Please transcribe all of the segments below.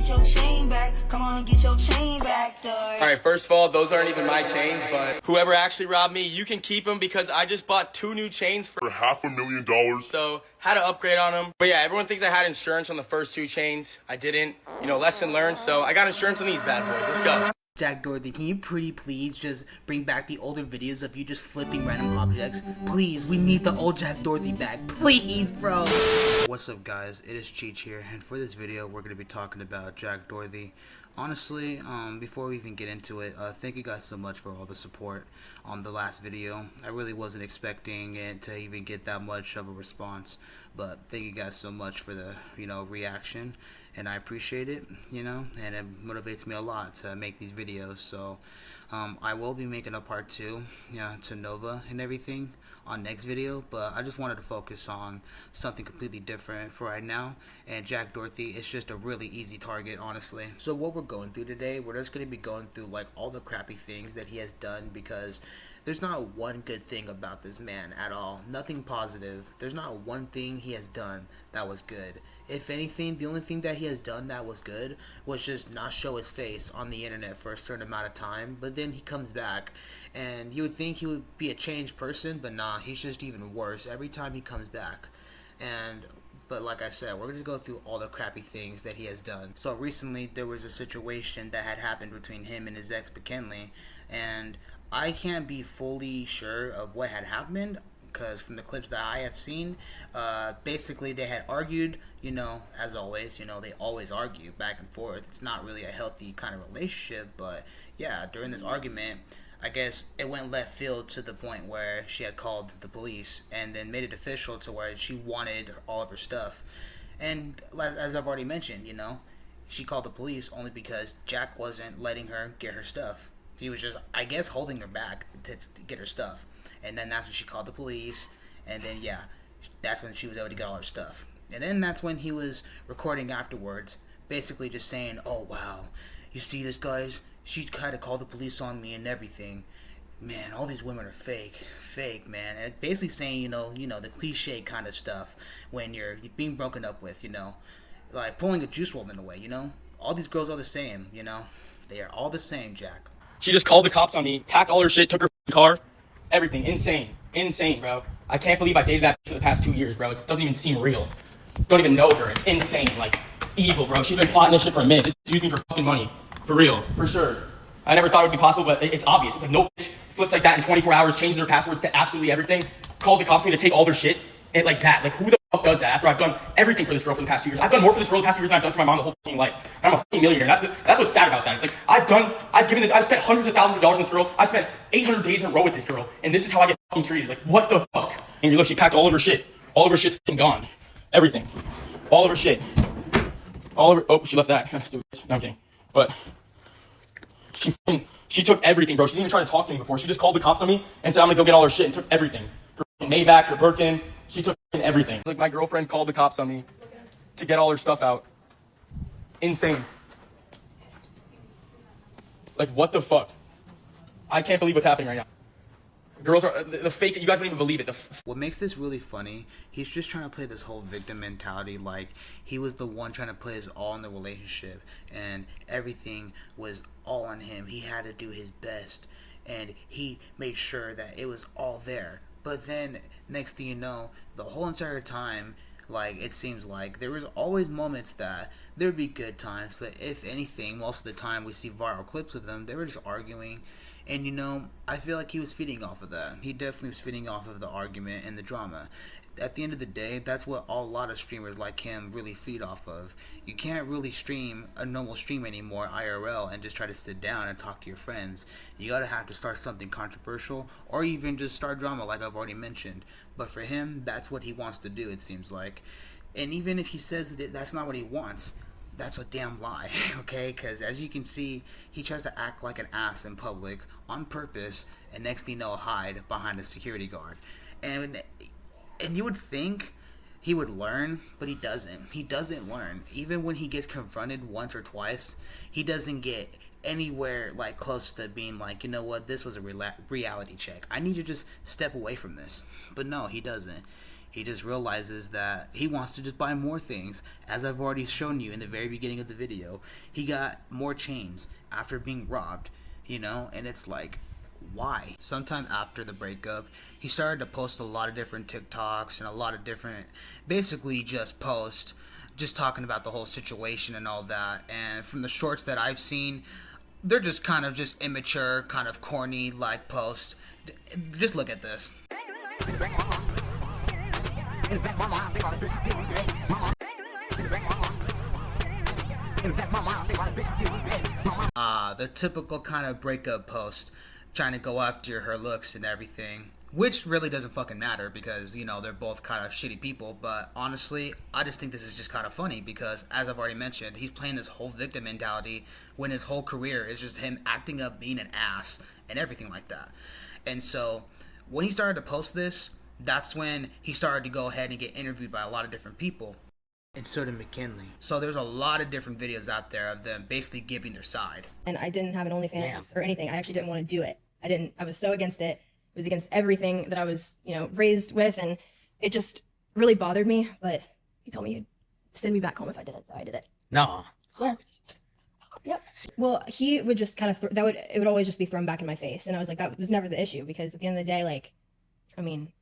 get your chain back. Come on and get your chain back, Dorothy. Alright, first of all, those aren't even my chains, but whoever actually robbed me, you can keep them because I just bought 2 new chains for $500,000. So, had to upgrade on them. But yeah, everyone thinks I had insurance on the first 2 chains. I didn't. You know, lesson learned. So, I got insurance on these bad boys. Let's go. Jack Dorothy, can you pretty please just bring back the older videos of you just flipping random objects? Please, we need the old Jack Dorothy back. Please, bro. What's up, guys? It is Cheech here, and for this video, we're going to be talking about Jack Dorothy. Honestly, before we even get into it, thank you guys so much for all the support on the last video. I really wasn't expecting it to even get that much of a response, but thank you guys so much for the, reaction, and I appreciate it, and it motivates me a lot to make these videos. So, I will be making a part 2, to Nova and everything on next video, but I just wanted to focus on something completely different for right now, and Jack Dorothy is just a really easy target, honestly. So what we're going through today, we're just going to be going through like all the crappy things that he has done, because there's not one good thing about this man at all. Nothing positive. There's not one thing he has done that was good. If anything, the only thing that he has done that was good was just not show his face on the internet for a certain amount of time, but then he comes back, and you would think he would be a changed person, but nah, he's just even worse every time he comes back. But like I said, we're going to go through all the crappy things that he has done. So recently, there was a situation that had happened between him and his ex, McKinley, and I can't be fully sure of what had happened, because from the clips that I have seen, basically they had argued, as always, they always argue back and forth. It's not really a healthy kind of relationship, but yeah, during this argument, I guess it went left field to the point where she had called the police and then made it official to where she wanted all of her stuff. And as I've already mentioned, she called the police only because Jack wasn't letting her get her stuff. He was just, I guess, holding her back to get her stuff. And then that's when she called the police, and then yeah, that's when she was able to get all her stuff. And then that's when he was recording afterwards, basically just saying, "Oh wow, you see this, guys? She tried to call the police on me and everything. Man, all these women are fake, man." And basically saying, the cliche kind of stuff when you're being broken up with, like pulling a Juice WRLD in a way, all these girls are the same, they are all the same, Jack. She just called the cops on me, packed all her shit, took her car, everything. Insane, bro. I can't believe I dated that for the past 2 years, bro. It doesn't even seem real. Don't even know her. It's insane. Like, evil, bro. She's been plotting this shit for a minute. This used me for fucking money. For real. For sure. I never thought it would be possible, but it's obvious. It's like no bitch flips like that in 24 hours, changes their passwords to absolutely everything, calls the cops on me to take all their shit, and like that. Like, who the fuck does that after I've done everything for this girl for the past 2 years? I've done more for this girl the past 2 years than I've done for my mom the whole fucking life. I'm a fucking millionaire. That's what's sad about that. It's like, I've spent hundreds of thousands of dollars on this girl. I spent 800 days in a row with this girl, and this is how I get fucking treated. Like, what the fuck? And you look, she packed all of her shit. All of her shit's fucking gone. Everything. All of her shit. Oh, she left that. Stupid. No, I'm kidding. But she took everything, bro. She didn't even try to talk to me before. She just called the cops on me and said, "I'm gonna go get all her shit," and took everything. Her Maybach, her Birkin. She took everything. Like, my girlfriend called the cops on me to get all her stuff out. Insane. Like, what the fuck? I can't believe what's happening right now. Girls are the fake. You guys wouldn't even believe it. What makes this really funny, he's just trying to play this whole victim mentality, like he was the one trying to put his all in the relationship and everything was all on him. He had to do his best and he made sure that it was all there. But then next thing you know, the whole entire time, like, it seems like there was always moments that there would be good times, but if anything, most of the time we see viral clips of them, they were just arguing. And I feel like he was feeding off of that. He definitely was feeding off of the argument and the drama. At the end of the day, that's what a lot of streamers like him really feed off of. You can't really stream a normal stream anymore, IRL, and just try to sit down and talk to your friends. You gotta have to start something controversial, or even just start drama like I've already mentioned. But for him, that's what he wants to do, it seems like. And even if he says that that's not what he wants, that's a damn lie, okay? Because as you can see, he tries to act like an ass in public on purpose, and next thing you know, hide behind a security guard. And you would think he would learn, but he doesn't. He doesn't learn. Even when he gets confronted once or twice, he doesn't get anywhere like close to being like, you know what, this was a reality check. I need to just step away from this. But no, he doesn't. he just realizes that he wants to just buy more things. As I've already shown you in the very beginning of the video, he got more chains after being robbed, you know, and it's like, why? Sometime after the breakup, he started to post a lot of different TikToks and a lot of different, basically just posts, just talking about the whole situation and all that. And from the shorts that I've seen, they're just kind of just immature, kind of corny like posts. Just look at this. The typical kind of breakup post, trying to go after her looks and everything, which really doesn't fucking matter because, you know, they're both kind of shitty people. But honestly, I just think this is just kind of funny because, as I've already mentioned, he's playing this whole victim mentality when his whole career is just him acting up, being an ass and everything like that. And so when he started to post this, that's when he started to go ahead and get interviewed by a lot of different people. And so did McKinley. So there's a lot of different videos out there of them basically giving their side. And I didn't have an OnlyFans or anything. I actually didn't want to do it. I was so against it. It was against everything that I was, you know, raised with, and it just really bothered me. But he told me he'd send me back home if I did it, so I did it. No. Swear. Yep. Well, he would just kind of it would always just be thrown back in my face, and I was like, that was never the issue because at the end of the day, like, I mean,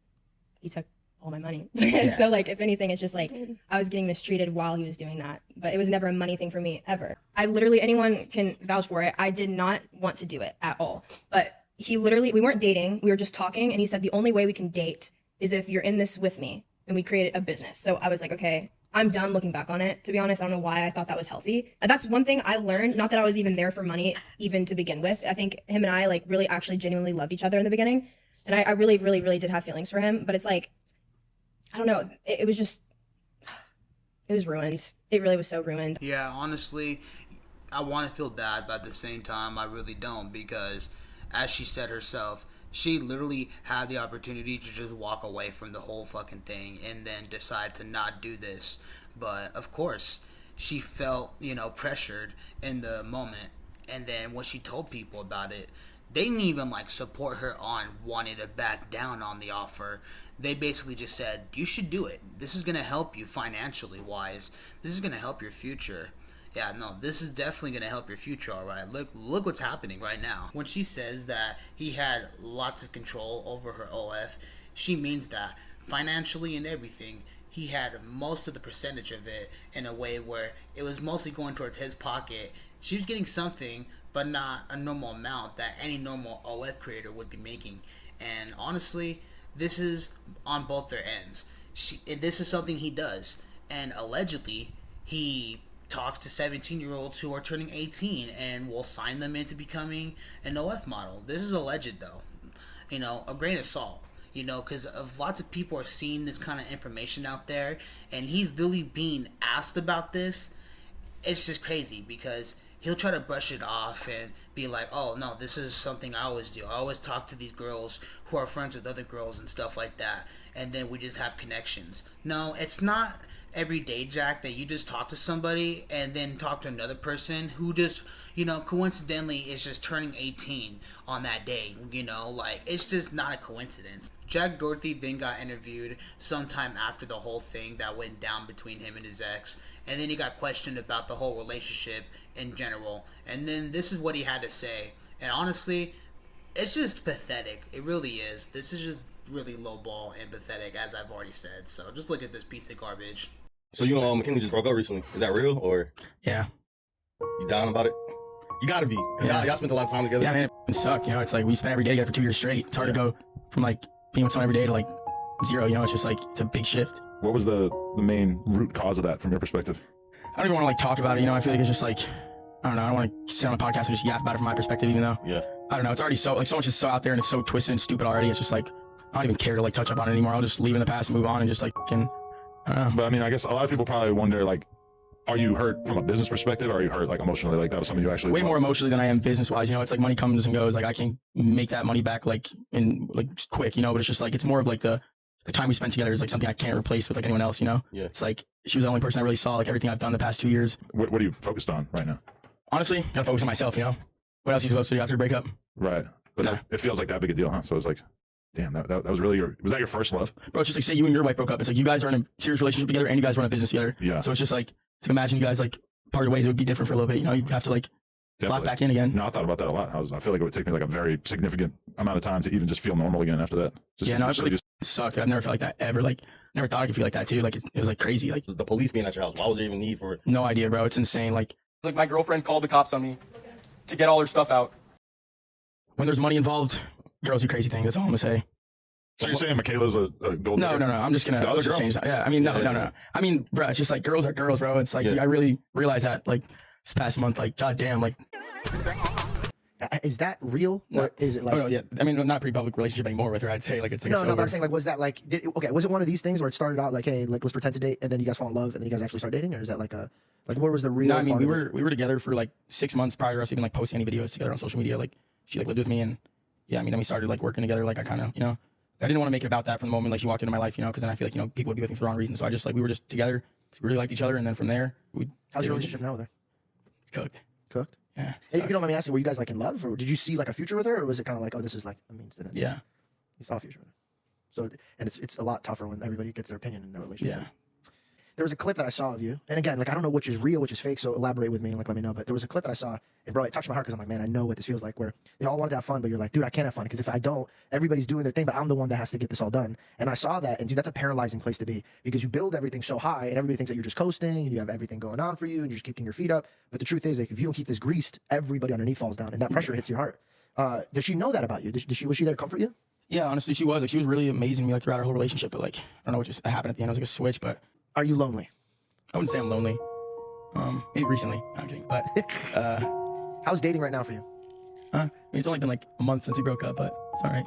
he took all my money. Yeah. So like, if anything, it's just like I was getting mistreated while he was doing that, but it was never a money thing for me ever. I literally, anyone can vouch for it, I did not want to do it at all. But he literally, we weren't dating, we were just talking, and he said the only way we can date is if you're in this with me. And we created a business. So I was like, okay, I'm done looking back on it. To be honest, I don't know why I thought that was healthy. That's one thing I learned, not that I was even there for money even to begin with. I think him and I like really actually genuinely loved each other in the beginning. And I really, really, really did have feelings for him. But it's like, I don't know. It was just, it was ruined. It really was so ruined. Yeah, honestly, I want to feel bad, but at the same time, I really don't, because as she said herself, she literally had the opportunity to just walk away from the whole fucking thing and then decide to not do this. But of course, she felt, you know, pressured in the moment. And then when she told people about it, they didn't even like support her on wanting to back down on the offer. They basically just said, you should do it. This is going to help you financially wise. This is going to help your future. Yeah, no, this is definitely going to help your future, all right? Look what's happening right now. When she says that he had lots of control over her OF, she means that financially and everything, he had most of the percentage of it in a way where it was mostly going towards his pocket. She was getting something, but not a normal amount that any normal OF creator would be making. And honestly, this is on both their ends. This is something he does. And allegedly, he talks to 17-year-olds who are turning 18 and will sign them into becoming an OF model. This is alleged, though. You know, a grain of salt. You know, because lots of people are seeing this kind of information out there, and he's literally being asked about this. It's just crazy because he'll try to brush it off and be like, oh, no, this is something I always do. I always talk to these girls who are friends with other girls and stuff like that, and then we just have connections. No, it's not every day, Jack, that you just talk to somebody and then talk to another person who just, you know, coincidentally is just turning 18 on that day, you know, like, it's just not a coincidence. Jack Doherty then got interviewed sometime after the whole thing that went down between him and his ex, and then he got questioned about the whole relationship in general, and then this is what he had to say, and honestly, it's just pathetic. It really is. This is just really lowball and pathetic, as I've already said, so just look at this piece of garbage. So you and McKinley just broke up recently. Is that real, or Yeah. you down about it? You gotta be, cause Yeah. y'all spent a lot of time together. Yeah, man, it sucked. You know, it's like we spent every day together for 2 years straight. It's hard to go from like being with someone every day to like zero. You know, it's just like it's a big shift. What was the main root cause of that from your perspective? I don't even want to like talk about it. You know, I feel like it's just like I don't know. I don't want to sit on a podcast and just yap about it from my perspective, even though Yeah. I don't know. It's already so much is so out there and it's so twisted and stupid already. It's just like I don't even care to like touch up on it anymore. I'll just leave it in the past and move on and just like I don't know. But I mean, I guess a lot of people probably wonder, like, are you hurt from a business perspective, or are you hurt like emotionally? Like that was something you actually Way more loved? emotionally than I am business wise. You know, it's like money comes and goes. Like I can make that money back like in like quick. You know, but it's just like it's more of like the time we spent together is like something I can't replace with like anyone else. You know, Yeah. It's like she was the only person I really saw like everything I've done the past 2 years. What are you focused on right now? Honestly, gotta focus on myself. You know, what else are you supposed to do after a breakup? Right. But Nah. it feels like that big a deal, huh? So it's like, Damn, that was really was that your first love? Bro, it's just like, say you and your wife broke up. It's like, you guys are in a serious relationship together and you guys run a business together. Yeah. So it's just like, to imagine you guys like parted ways, it would be different for a little bit. You know, you'd have to like lock back in again. No, I thought about that a lot. I feel like it would take me like a very significant amount of time to even just feel normal again after that. Yeah, no, it really sucked. I've never felt like that ever. Like, never thought I could feel like that too. Like, it was like crazy. Like, The police being at your house. Why was there even need for it? no idea, bro. It's insane. Like my girlfriend called the cops on me to get all her stuff out. When there's money involved, girls do crazy things. That's all I'm gonna say. So you're saying Michaela's a gold digger? No. I'm just gonna change that. Yeah, I mean, no. I mean, bro, it's just like girls are girls, bro. It's like I really realized that like this past month. Like, goddamn, like. Is that real, or is it like? Oh no, yeah. I mean, I'm not a pretty public relationship anymore with her. I'd say like it's like no. But I'm saying like, was that like? Was it one of these things where it started out like, hey, like let's pretend to date, and then you guys fall in love, and then you guys actually start dating, or is that like a where was the real? No, I mean part we were together for like 6 months prior to us even like posting any videos together on social media. Like she like lived with me, and yeah, I mean then we started like working together. Like I kind of I didn't want to make it about that from the moment like she walked into my life, because then I feel like people would be with me for the wrong reason. So I just like we were just together because we really liked each other, and then from there we. How's your relationship now with her? It's cooked. Cooked. Yeah. And if you don't mind me asking, were you guys like in love, or did you see like a future with her, or was it kind of like, oh, this is like a means to an end? Yeah. You saw a future with her. So, and it's a lot tougher when everybody gets their opinion in their relationship. Yeah. There was a clip that I saw of you, and again, like I don't know which is real, which is fake, so elaborate with me and like let me know. But there was a clip that I saw, and bro, it touched my heart because I'm like, man, I know what this feels like. Where they all wanted to have fun, but you're like, dude, I can't have fun because if I don't, everybody's doing their thing, but I'm the one that has to get this all done. And I saw that, and dude, that's a paralyzing place to be because you build everything so high, and everybody thinks that you're just coasting, and you have everything going on for you, and you're just keeping your feet up. But the truth is, like, if you don't keep this greased, everybody underneath falls down, and that pressure hits your heart. Does she know that about you? Was she there to comfort you? Yeah, honestly, she was. Like, she was really amazing to me like throughout our whole relationship. But like, I don't know what just happened at the end. It was like a switch. But Are you lonely? I wouldn't say I'm lonely. Maybe recently. No, I'm kidding. But How's dating right now for you? I mean, it's only been like a month since we broke up, but it's all right.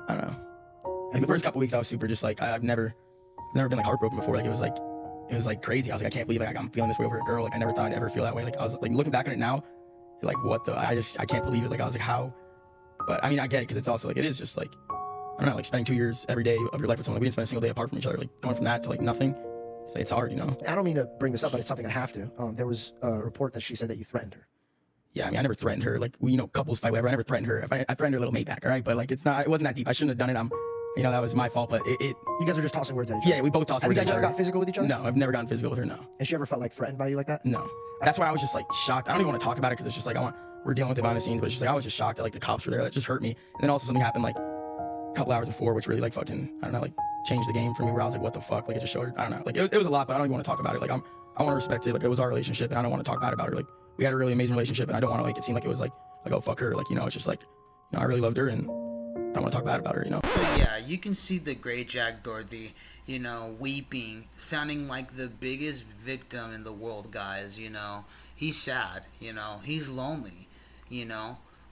I don't know. Like the first couple weeks, I was super just like I've never been like heartbroken before. Like it was like crazy. I was like, I can't believe like I'm feeling this way over a girl. Like I never thought I'd ever feel that way. Like I was like looking back on it now, like what the I can't believe it. Like I was like how, but I mean I get it because it's also like it is just like I don't know, like spending 2 years every day of your life with someone. Like, we didn't spend a single day apart from each other. Like going from that to like nothing. It's hard, I don't mean to bring this up, but it's something I have to. There was a report that she said that you threatened her. Yeah, I mean, I never threatened her. Like, we, couples fight, whatever. I never threatened her. I threatened her little mate back, all right? But, like, it wasn't that deep. I shouldn't have done it. That was my fault, but it You guys are just tossing words at each other? Yeah, we both tossed words at each other. Have you guys ever got physical with each other? No, I've never gotten physical with her, no. Has she ever felt, like, threatened by you like that? No. That's why I was just, like, shocked. I don't even want to talk about it because it's just, like, we're dealing with it behind the scenes, but it's just, like, I was just shocked that, like, the cops were there. That just hurt me. And then also something happened, like, a couple hours before, which really, like, fucking, I don't know, like, changed the game for me where I was like, what the fuck? Like, it just showed her. I don't know. Like, it was a lot, but I don't even want to talk about it. Like, I want to respect it. Like, it was our relationship, and I don't want to talk bad about her. Like, we had a really amazing relationship, and I don't want to make it seem like it was like, oh, fuck her. Like, it's just like, I really loved her, and I don't want to talk bad about her, So, yeah, you can see the great Jack Dorothy, weeping, sounding like the biggest victim in the world, guys, He's sad, he's lonely,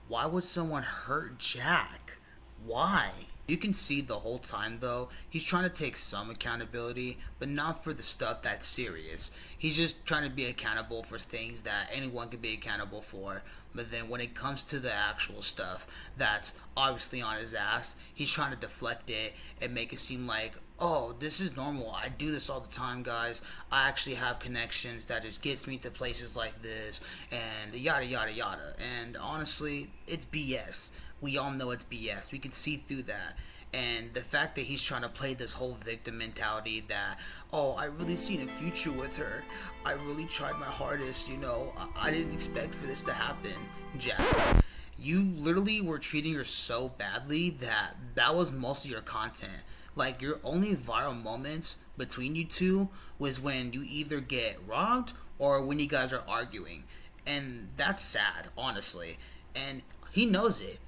Why would someone hurt Jack? Why? You can see the whole time, though, he's trying to take some accountability, but not for the stuff that's serious. He's just trying to be accountable for things that anyone can be accountable for. But then when it comes to the actual stuff that's obviously on his ass, he's trying to deflect it and make it seem like, oh, this is normal. I do this all the time, guys. I actually have connections that just gets me to places like this and yada, yada, yada. And honestly, it's BS. We all know it's BS. We can see through that. And the fact that he's trying to play this whole victim mentality that, oh, I really seen a future with her. I really tried my hardest, I didn't expect for this to happen. Jack, you literally were treating her so badly that was most of your content. Like, your only viral moments between you two was when you either get robbed or when you guys are arguing. And that's sad, honestly. And he knows it.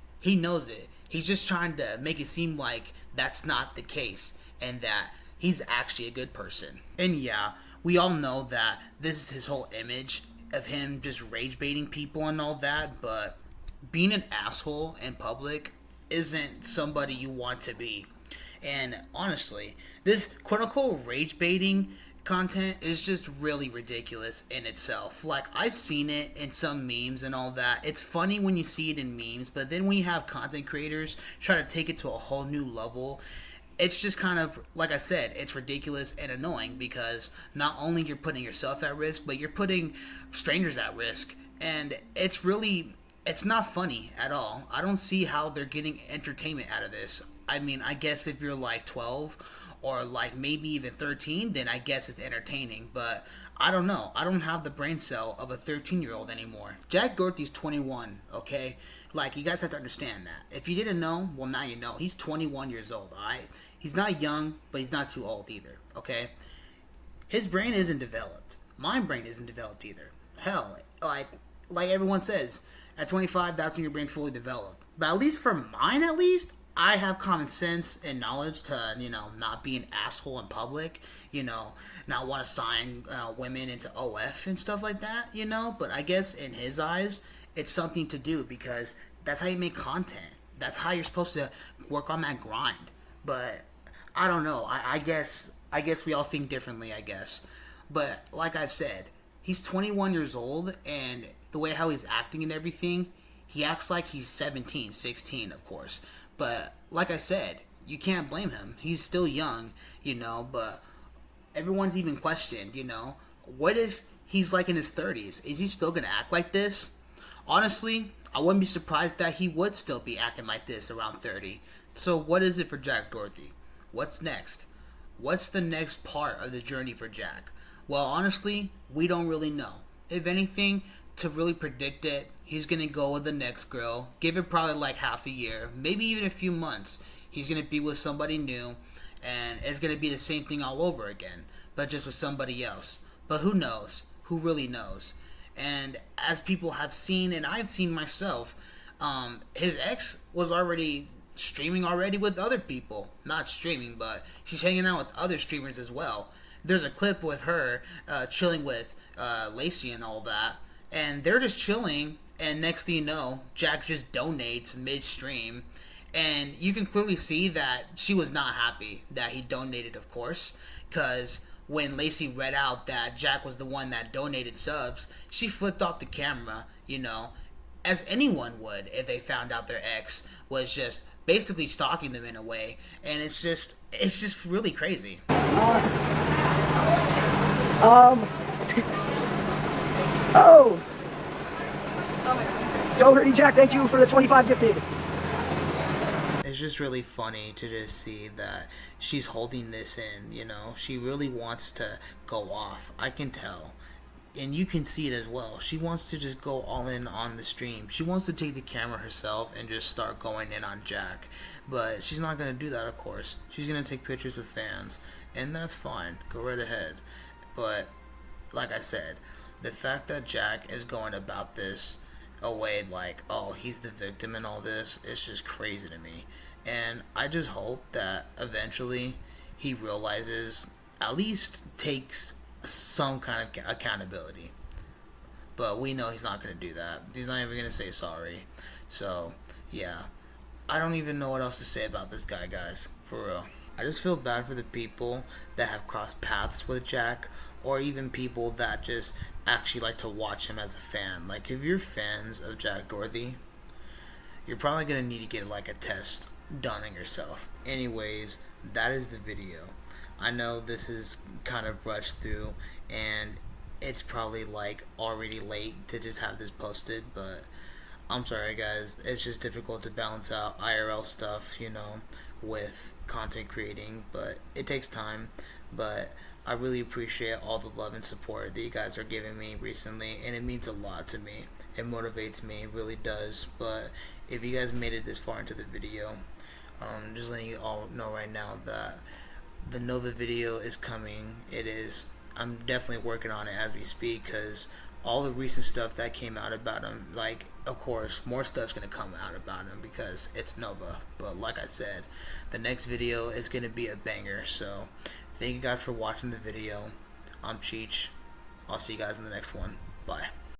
He's just trying to make it seem like that's not the case and that he's actually a good person. And yeah, we all know that this is his whole image of him just rage baiting people and all that, but being an asshole in public isn't somebody you want to be. And honestly, this quote-unquote rage baiting content is just really ridiculous in itself. Like, I've seen it in some memes and all that. It's funny when you see it in memes, but then when you have content creators try to take it to a whole new level, it's just kind of, like I said, it's ridiculous and annoying because not only you're putting yourself at risk, but you're putting strangers at risk. And it's really it's not funny at all. I don't see how they're getting entertainment out of this. I mean, I guess if you're like 12 or like maybe even 13, then I guess it's entertaining. But I don't know. I don't have the brain cell of a 13-year-old anymore. Jack Doherty's 21, okay? Like, you guys have to understand that. If you didn't know, well, now you know. He's 21 years old, alright? He's not young, but he's not too old either, okay? His brain isn't developed. My brain isn't developed either. Hell, like everyone says, at 25, that's when your brain's fully developed. But at least for mine, I have common sense and knowledge to, not be an asshole in public, not want to sign women into OF and stuff like that, But I guess in his eyes, it's something to do because that's how you make content. That's how you're supposed to work on that grind. But I don't know. I guess we all think differently, I guess. But like I've said, he's 21 years old, and the way how he's acting and everything, he acts like he's 17, 16, of course. But like I said, you can't blame him. He's still young, but everyone's even questioned, what if he's like in his 30s? Is he still going to act like this? Honestly, I wouldn't be surprised that he would still be acting like this around 30. So what is it for Jack Doherty? What's next? What's the next part of the journey for Jack? Well, honestly, we don't really know. If anything, to really predict it, he's going to go with the next girl. Give it probably like half a year, maybe even a few months. He's going to be with somebody new, and it's going to be the same thing all over again, but just with somebody else. But who knows? Who really knows? And as people have seen, and I've seen myself, his ex was already streaming already with other people. Not streaming, but she's hanging out with other streamers as well. There's a clip with her chilling with Lacey and all that, and they're just chilling, and next thing you know, Jack just donates midstream, and you can clearly see that she was not happy that he donated, of course, because when Lacey read out that Jack was the one that donated subs, she flipped off the camera, as anyone would if they found out their ex was just basically stalking them in a way, and it's just really crazy. Oh! Doherty Jack, thank you for the 25 gifted. It's just really funny to just see that she's holding this in, She really wants to go off. I can tell. And you can see it as well. She wants to just go all in on the stream. She wants to take the camera herself and just start going in on Jack. But she's not going to do that, of course. She's going to take pictures with fans. And that's fine. Go right ahead. But, like I said, the fact that Jack is going about this away like, oh, he's the victim and all this, it's just crazy to me. And I just hope that eventually he realizes, at least takes some kind of accountability. But we know he's not going to do that. He's not even going to say sorry. So, yeah. I don't even know what else to say about this guy, guys. For real. I just feel bad for the people that have crossed paths with Jack, or even people that just actually like to watch him as a fan. Like, if you're fans of Jack Dorothy, you're probably going to need to get like a test done on yourself. Anyways, that is the video. I know this is kind of rushed through, and it's probably like already late to just have this posted, but I'm sorry guys, it's just difficult to balance out IRL stuff, with content creating, but it takes time. But I really appreciate all the love and support that you guys are giving me recently, and it means a lot to me. It motivates me, it really does. But if you guys made it this far into the video, just letting you all know right now that the Nova video is coming. It is. I'm definitely working on it as we speak, because all the recent stuff that came out about him, like, of course, more stuff's going to come out about him because it's Nova. But like I said, the next video is going to be a banger. So thank you guys for watching the video. I'm Cheech. I'll see you guys in the next one. Bye.